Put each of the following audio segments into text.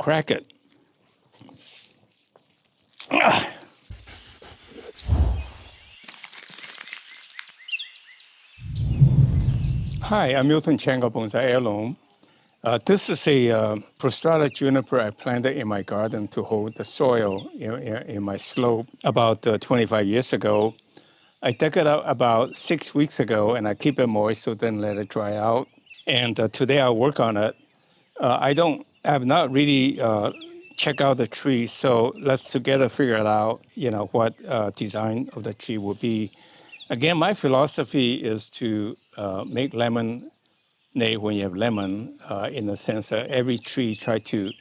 crack it. Hi, I'm miltonchang of Bonsaiheirloom. This is a Prostrata Juniper I planted in my garden to hold the soil in my slope about 25 years ago. I dug it out about 6 weeks ago, and I keep it moist so then let it dry out. And today I'll work on it. I have not really checked out the tree, so let's together figure it out, what design of the tree will be. Again, my philosophy is to make lemonade when you have lemon, in the sense that every tree try to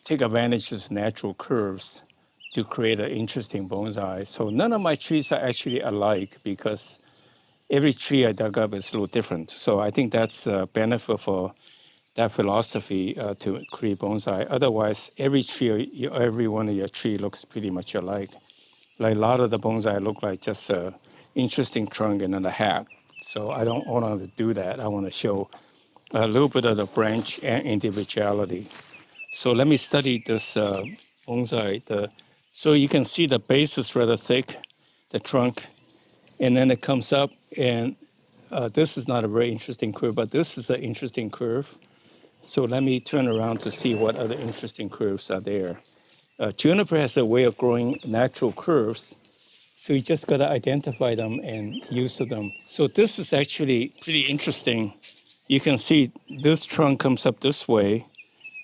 take advantage of its natural curves to create an interesting bonsai. So none of my trees are actually alike because every tree I dug up is a little different. So I think that's a benefit for that philosophy to create bonsai. Otherwise, every tree, every one of your tree looks pretty much alike. Like a lot of the bonsai look like just a interesting trunk and then a hat. So I don't want to do that. I want to show a little bit of the branch and individuality. So let me study this bonsai. So you can see the base is rather thick, the trunk, and then it comes up, and this is not a very interesting curve, but this is an interesting curve. So let me turn around to see what other interesting curves are there. Juniper has a way of growing natural curves, so you just got to identify them and use them. So this is actually pretty interesting. You can see this trunk comes up this way,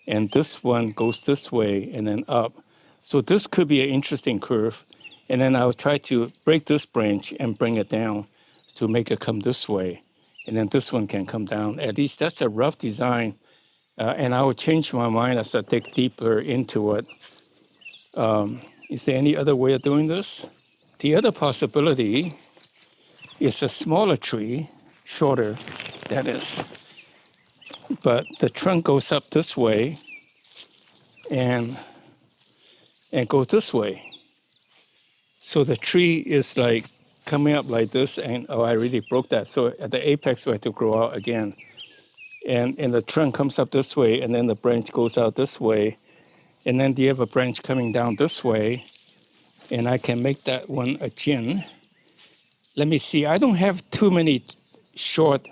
and this one goes this way and then up. So this could be an interesting curve. And then I'll try to break this branch and bring it down to make it come this way. And then this one can come down. At least that's a rough design. And I will change my mind as I dig deeper into it. Is there any other way of doing this? The other possibility is a smaller tree, shorter, that is. But the trunk goes up this way and goes this way. So the tree is like coming up like this, and I really broke that. So at the apex, we have to grow out again. And the trunk comes up this way, and then the branch goes out this way. And then you have a branch coming down this way, and I can make that one a jin. Let me see, I don't have too many short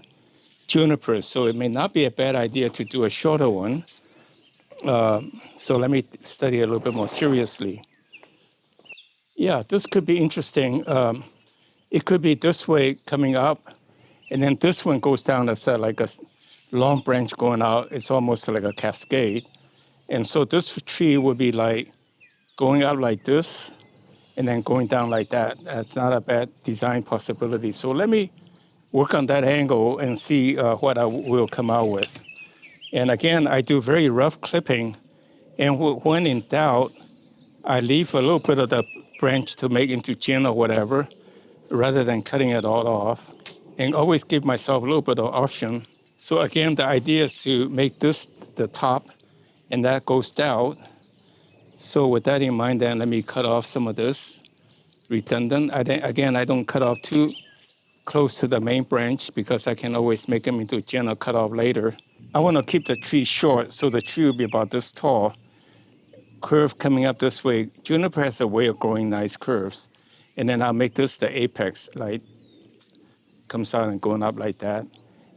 junipers, so it may not be a bad idea to do a shorter one. So let me study a little bit more seriously. Yeah, this could be interesting. It could be this way coming up, and then this one goes down as like a long branch going out. It's almost like a cascade. And so this tree would be like going up like this and then going down like that. That's not a bad design possibility. So let me work on that angle and see what I will come out with. And again, I do very rough clipping. And when in doubt, I leave a little bit of the branch to make into jin or whatever, rather than cutting it all off. And always give myself a little bit of option. So again, the idea is to make this the top, and that goes down. So with that in mind, then let me cut off some of this redundant. I don't cut off too close to the main branch because I can always make them into jin or cut off later. I want to keep the tree short, so the tree will be about this tall. Curve coming up this way. Juniper has a way of growing nice curves. And then I'll make this the apex, like comes out and going up like that.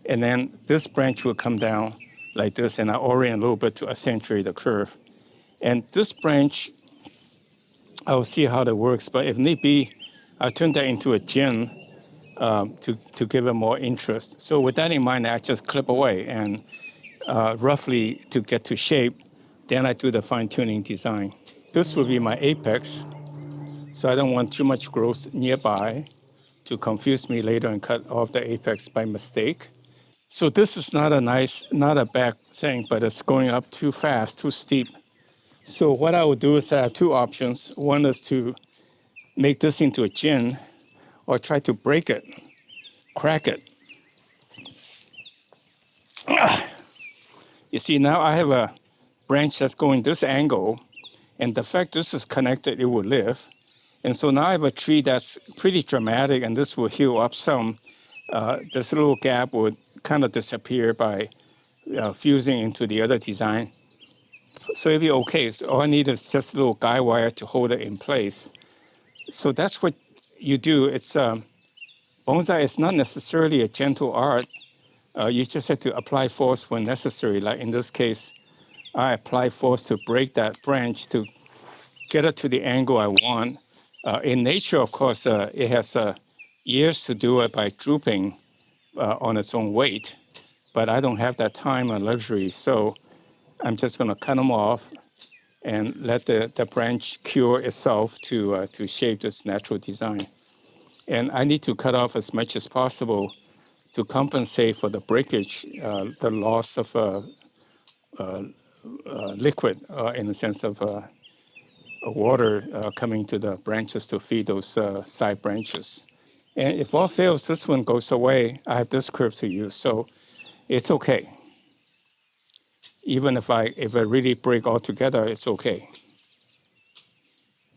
And then this branch will come down like this, and I'll orient a little bit to accentuate the curve. And this branch, I'll see how that works, but if need be, I'll turn that into a jin to give it more interest. So with that in mind, I just clip away and roughly to get to shape. Then I do the fine-tuning design. This will be my apex, so I don't want too much growth nearby to confuse me later and cut off the apex by mistake. So this is not a bad thing, but it's going up too fast, too steep. So what I would do is I have two options. One is to make this into a jin, or try to break it, crack it. You see, now I have a branch that's going this angle, and the fact this is connected, it will live. And so now I have a tree that's pretty dramatic, and this will heal up some. This little gap would kind of disappear by fusing into the other design. So it'll be okay. So all I need is just a little guide wire to hold it in place. So that's what you do. It's bonsai is not necessarily a gentle art. You just have to apply force when necessary. Like in this case, I apply force to break that branch to get it to the angle I want. In nature, of course, it has years to do it by drooping on its own weight, but I don't have that time or luxury, so I'm just going to cut them off and let the branch cure itself to shape this natural design. And I need to cut off as much as possible to compensate for the breakage, the loss of liquid in the sense of water coming to the branches to feed those side branches. And if all fails, this one goes away. I have this curve to use, so it's okay. Even if I really break altogether, it's okay.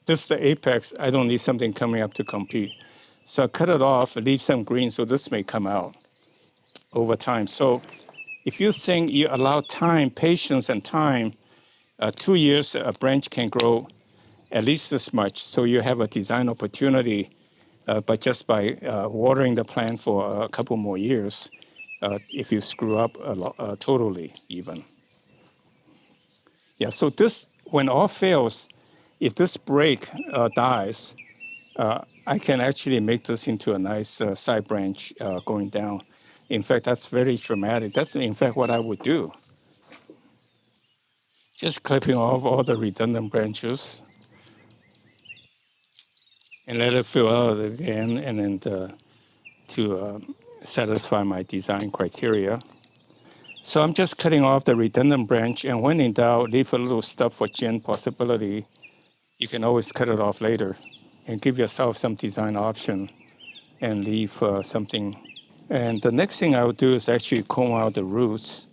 This is the apex. I don't need something coming up to compete. So I cut it off, leave some green, so this may come out over time. So if you think you allow time, patience and time, 2 years, a branch can grow at least this much. So you have a design opportunity, but just by watering the plant for a couple more years, if you screw up totally even. Yeah, so this, when all fails, if this break dies, I can actually make this into a nice side branch going down. In fact, that's very dramatic. That's in fact what I would do. Just clipping off all the redundant branches and let it fill out again, and then to satisfy my design criteria. So I'm just cutting off the redundant branch, and when in doubt, leave a little stuff for gin possibility. You can always cut it off later and give yourself some design option and leave something. And the next thing I would do is actually comb out the roots.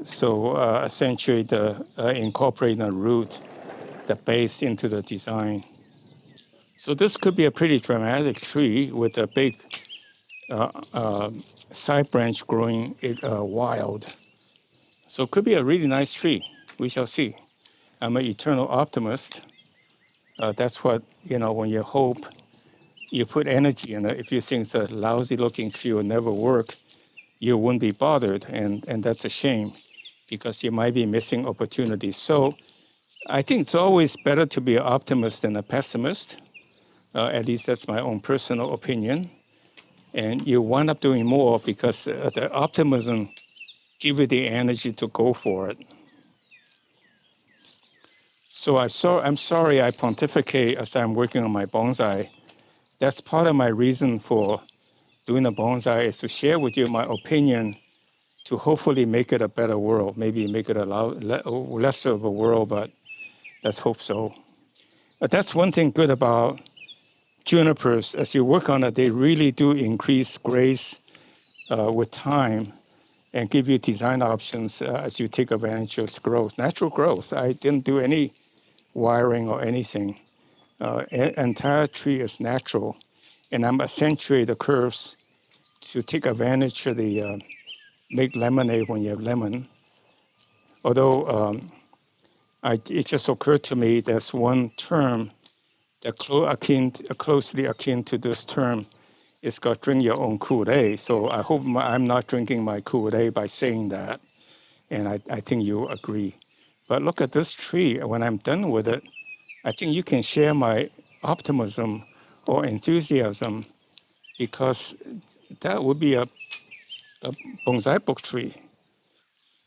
So essentially incorporating the root, the base into the design. So this could be a pretty dramatic tree with a big side branch growing wild. So it could be a really nice tree. We shall see. I'm an eternal optimist. That's what, when you hope, you put energy in it. If you think it's a lousy looking tree will never work, you wouldn't be bothered. And that's a shame because you might be missing opportunities. So I think it's always better to be an optimist than a pessimist. At least that's my own personal opinion. And you wind up doing more because the optimism gives you the energy to go for it. So I'm sorry I pontificate as I'm working on my bonsai. That's part of my reason for doing the bonsai is to share with you my opinion to hopefully make it a better world. Maybe make it a lesser of a world, but let's hope so. But that's one thing good about junipers. As you work on it, they really do increase grace with time and give you design options as you take advantage of growth, natural growth. I didn't do any wiring or anything. Entire tree is natural, and I'm accentuating the curves to take advantage of the make lemonade when you have lemon. Although it just occurred to me there's one term that closely akin to this term. It's called drink your own Kool-Aid. So I hope I'm not drinking my Kool-Aid by saying that, and I think you agree. But look at this tree. When I'm done with it, I think you can share my optimism or enthusiasm because that would be a bonsai book tree.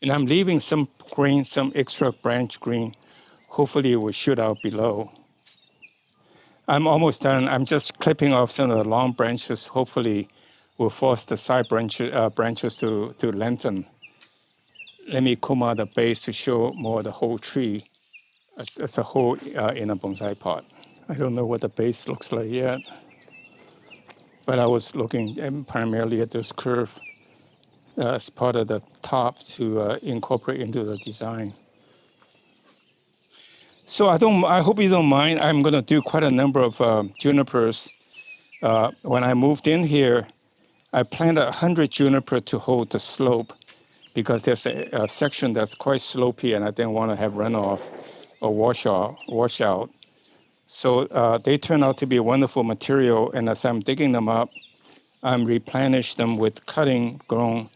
And I'm leaving some green, some extra branch green. Hopefully it will shoot out below. I'm almost done. I'm just clipping off some of the long branches. Hopefully will force the side branches to lengthen. Let me comb out the base to show more of the whole tree as a whole in a bonsai pot. I don't know what the base looks like yet, but I was looking primarily at this curve as part of the top to incorporate into the design. So I hope you don't mind. I'm going to do quite a number of junipers. When I moved in here, I planted 100 juniper to hold the slope. because there's a section that's quite slopey, and I didn't want to have runoff or washout. So they turn out to be a wonderful material, and as I'm digging them up, I'm replenish them with cutting grown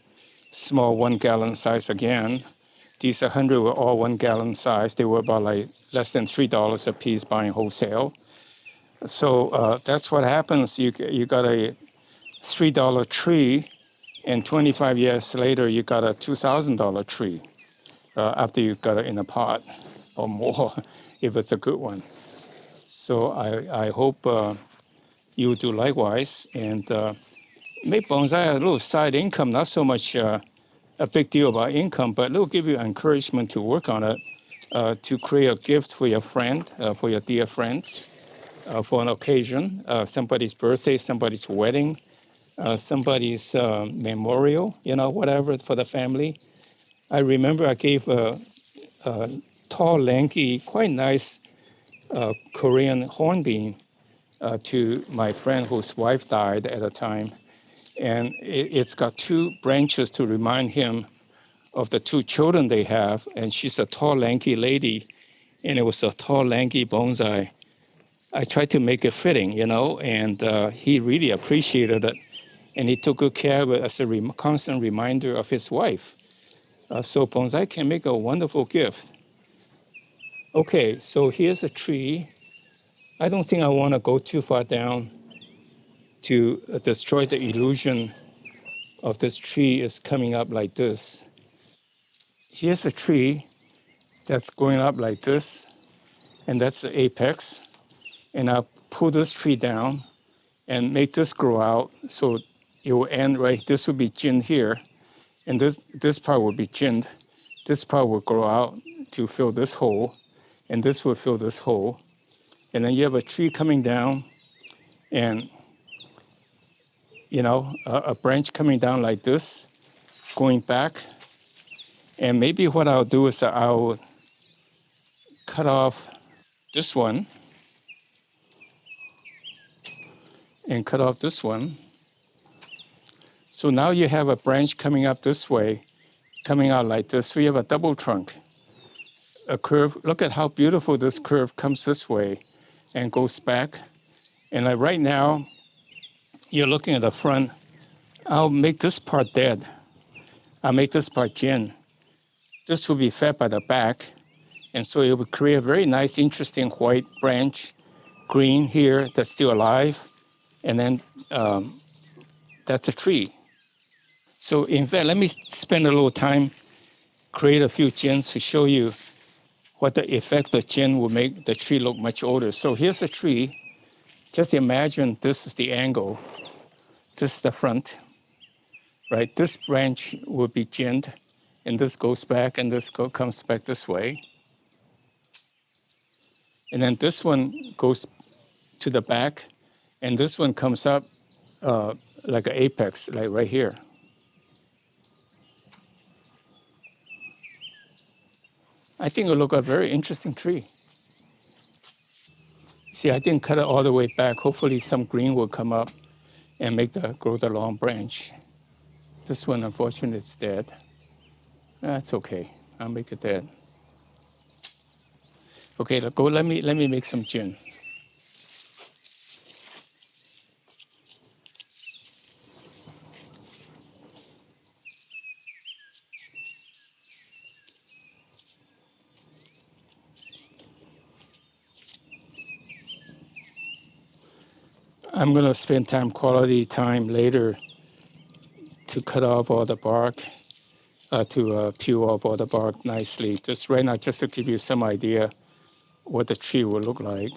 small 1 gallon size again. These 100 were all 1 gallon size. They were about like less than $3 a piece buying wholesale. So that's what happens. You got a $3 tree, and 25 years later, you got a $2,000 tree after you got it in a pot or more, if it's a good one. So I hope you do likewise, and make bonsai a little side income, not so much a big deal about income, but it'll give you encouragement to work on it, to create a gift for your friend, for your dear friends, for an occasion, somebody's birthday, somebody's wedding, somebody's memorial, whatever for the family. I remember I gave a tall, lanky, quite nice Korean hornbeam to my friend whose wife died at the time. And it's got 2 branches to remind him of the 2 children they have. And she's a tall, lanky lady, and it was a tall, lanky bonsai. I tried to make it fitting, and he really appreciated it. And he took good care of it as a constant reminder of his wife. So bonsai can make a wonderful gift. Okay, so here's a tree. I don't think I want to go too far down to destroy the illusion of this tree is coming up like this. Here's a tree that's going up like this, and that's the apex. And I'll pull this tree down and make this grow out so it will end right. This will be ginned here, and this part will be ginned. This part will grow out to fill this hole, and this will fill this hole. And then you have a tree coming down, and a branch coming down like this, going back. And maybe what I'll do is that I'll cut off this one and cut off this one. So now you have a branch coming up this way, coming out like this. So you have a double trunk, a curve. Look at how beautiful this curve comes this way and goes back. And like right now, you're looking at the front. I'll make this part dead. I'll make this part gin. This will be fed by the back. And so it will create a very nice, interesting white branch, green here that's still alive. And then that's a tree. So in fact, let me spend a little time, create a few gins to show you what the effect of gin will make the tree look much older. So here's a tree. Just imagine this is the angle. This is the front, right? This branch will be ginned, and this goes back, and this comes back this way. And then this one goes to the back, and this one comes up like an apex, like right here. I think it'll look a very interesting tree. See, I didn't cut it all the way back. Hopefully some green will come up and grow the long branch. This one, unfortunately, it's dead. That's okay. I'll make it dead. Okay, let me make some gin. I'm gonna spend quality time later to cut off all the bark, to peel off all the bark nicely. Just right now, just to give you some idea what the tree will look like.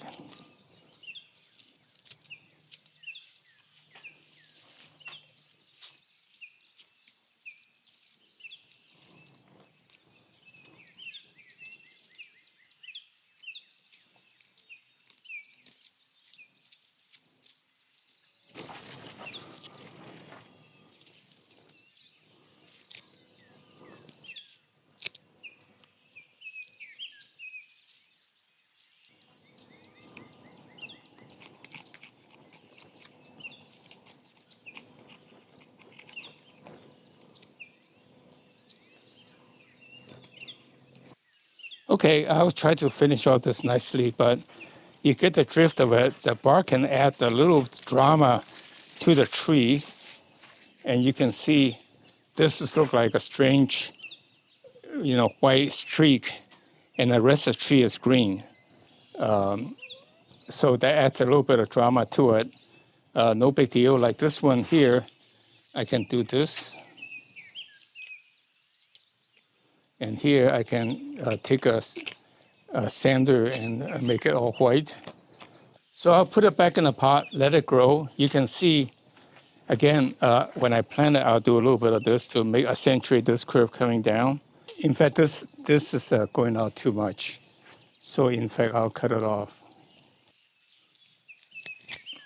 Okay, I'll try to finish off this nicely, but you get the drift of it. The bark can add a little drama to the tree, and you can see this is look like a strange, white streak, and the rest of the tree is green. So that adds a little bit of drama to it. No big deal. Like this one here, I can do this. And here I can take a sander and make it all white. So I'll put it back in the pot, let it grow. You can see, again, when I plant it, I'll do a little bit of this to accentuate this curve coming down. In fact, this is going out too much. So in fact, I'll cut it off.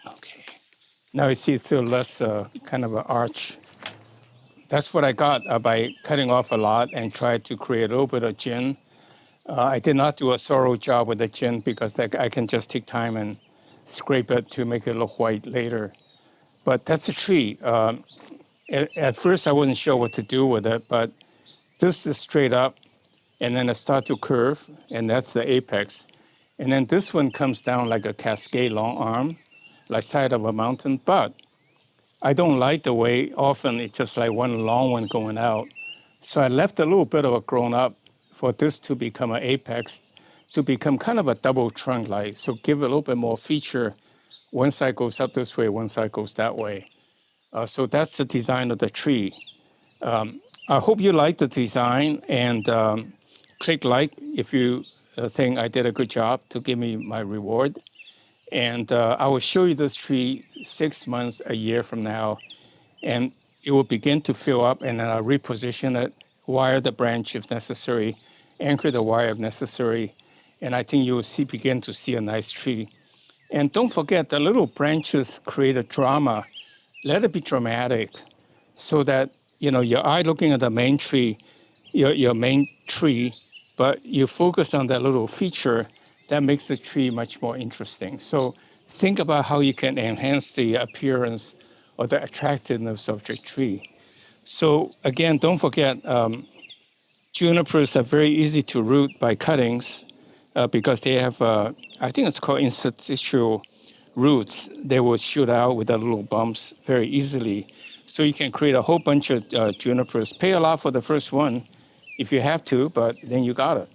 Okay. Now you see it's still less kind of an arch. That's what I got by cutting off a lot and tried to create a little bit of gin. I did not do a thorough job with the gin because I can just take time and scrape it to make it look white later. But that's a tree. At first, I wasn't sure what to do with it, but this is straight up, and then it starts to curve, and that's the apex. And then this one comes down like a cascade long arm, like side of a mountain. But I don't like the way often it's just like one long one going out. So I left a little bit of a grown up for this to become an apex, to become kind of a double trunk like. So give it a little bit more feature. One side goes up this way, one side goes that way. So that's the design of the tree. I hope you like the design, and click like if you think I did a good job to give me my reward. And I will show you this tree 6 months, a year from now, and it will begin to fill up, and then I'll reposition it, wire the branch if necessary, anchor the wire if necessary, and I think you will begin to see a nice tree. And don't forget, the little branches create a drama. Let it be dramatic so that, your eye looking at the main tree, your main tree, but you focus on that little feature that makes the tree much more interesting. So think about how you can enhance the appearance or the attractiveness of your tree. So again, don't forget, junipers are very easy to root by cuttings because they have, I think it's called interstitial roots. They will shoot out with the little bumps very easily. So you can create a whole bunch of junipers. Pay a lot for the first one if you have to, but then you got it.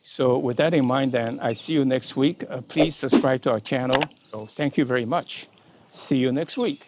So with that in mind, then, I see you next week. Please subscribe to our channel. So thank you very much. See you next week.